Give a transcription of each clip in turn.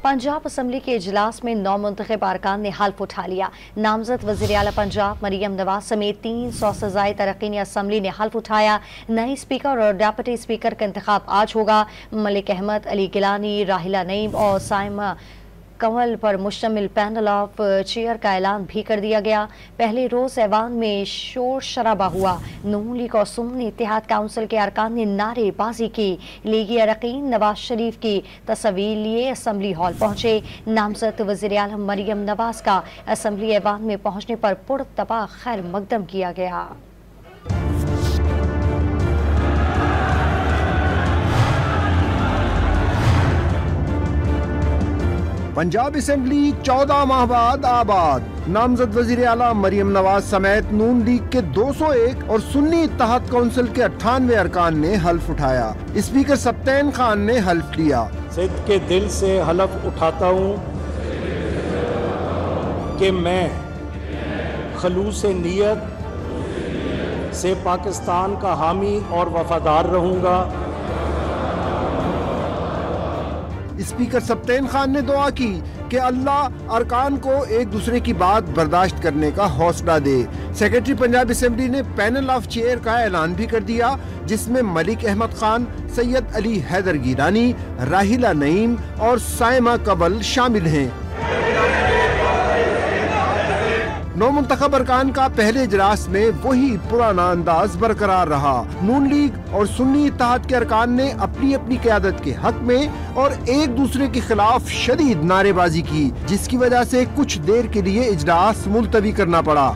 Punjab assembly के इजलास में नौमुंतखब अरकान ने हल्फ उठा लिया। नामजद वज़ीर आला पंजाब मरियम नवाज समेत 300 से ज़ायद अरकान असम्बली ने हल्फ उठाया। नए स्पीकर और डिप्टी स्पीकर का इंतखाब आज होगा। मलिक अहमद, अली गिलानी, राहिला नईम और साइमा कंवल पर मुश्तमिल पैनल ऑफ चेयर का ऐलान भी कर दिया गया। पहले रोज ऐवान में शोर शराबा हुआ। नून लीग और सुन्नी इत्तेहाद काउंसिल के अरकान ने नारेबाजी की। लीगी अरकान नवाज शरीफ की तस्वीर लिए असम्बली हॉल पहुंचे। नामजद वज़ीर आला मरियम नवाज का असम्बली ऐवान में पहुंचने पर पुरतबा खैर मकदम किया गया। पंजाब असेंबली 14 माह बाद आबाद। नामजद वजीर आला मरियम नवाज समेत नून लीग के 201 और सुन्नी इत्तेहाद काउंसिल के 98 अरकान ने हल्फ उठाया। स्पीकर सप्तैन खान ने हल्फ लिया। सिद्ध के दिल से हल्फ उठाता हूँ कि मैं खलूस नीयत से पाकिस्तान का हामी और वफादार रहूँगा। स्पीकर सप्तैन खान ने दुआ की कि अल्लाह अरकान को एक दूसरे की बात बर्दाश्त करने का हौसला दे। सेक्रेटरी पंजाब असेंबली ने पैनल ऑफ चेयर का ऐलान भी कर दिया, जिसमें मलिक अहमद खान, सैयद अली हैदर गिलानी, राहिला नईम और साइमा कंवल शामिल हैं। नौमुंतखब अरकान का पहले इजलास में वही पुराना अंदाज बरकरार रहा। नून लीग और सुन्नी इत्तेहाद के अरकान ने अपनी अपनी क़यादत के हक में और एक दूसरे के खिलाफ शदीद नारेबाजी की, जिसकी वजह से कुछ देर के लिए इजलास मुलतवी करना पड़ा।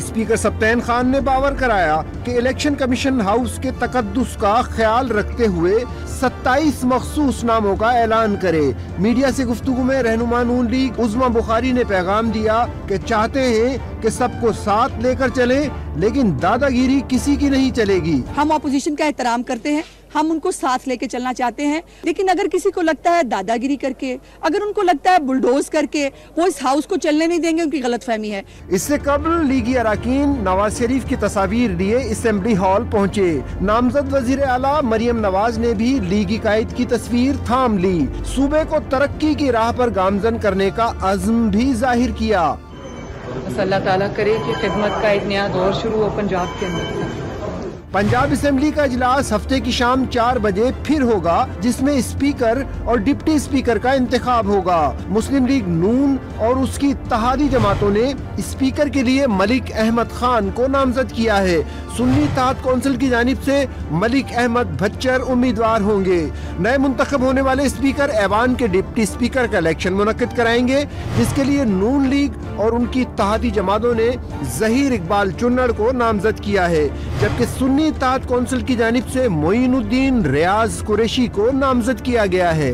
स्पीकर सप्तैन खान ने बावर कराया कि इलेक्शन कमीशन हाउस के तकद्दुस का ख्याल रखते हुए 27 मखसूस नामों का ऐलान करे। मीडिया से गुफ्तगू में रहनुमा नून लीग उज़्मा बुखारी ने पैगाम दिया कि चाहते हैं कि सबको साथ लेकर चले, लेकिन दादागिरी किसी की नहीं चलेगी। हम अपोजिशन का एहतराम करते हैं, हम उनको साथ लेके चलना चाहते हैं, लेकिन अगर किसी को लगता है दादागिरी करके, अगर उनको लगता है बुलडोज करके वो इस हाउस को चलने नहीं देंगे, उनकी गलतफहमी है। इससे कबल लीगी अरकान नवाज शरीफ की तस्वीर लिए असेंबली हॉल पहुँचे। नामजद वजीर आला मरियम नवाज ने भी लीगी कायद की तस्वीर थाम ली। सूबे को तरक्की की राह पर गामजन करने का अज़्म भी जाहिर किया। अल्लाह ताला करे कि खिदमत का एक नया दौर शुरू हो पंजाब के अंदर। पंजाब असेंबली का इजलास हफ्ते की शाम 4 बजे फिर होगा, जिसमें स्पीकर और डिप्टी स्पीकर का इंतखाब होगा। मुस्लिम लीग नून और उसकी इत्तेहादी जमातों ने स्पीकर के लिए मलिक अहमद खान को नामजद किया है। सुन्नी इत्तेहाद काउंसिल की जानिब से मलिक अहमद भच्चर उम्मीदवार होंगे। नए मुंतखब होने वाले स्पीकर ऐवान के डिप्टी स्पीकर का इलेक्शन मुनक्किद कराएंगे, जिसके लिए नून लीग और उनकी इत्तेहादी जमातों ने ज़हीर इकबाल चुन्नड़ को नामजद किया है, जबकि सुन्नी इत्तेहाद काउंसिल की जानिब से मोइनुद्दीन रियाज कुरैशी को नामजद किया गया है।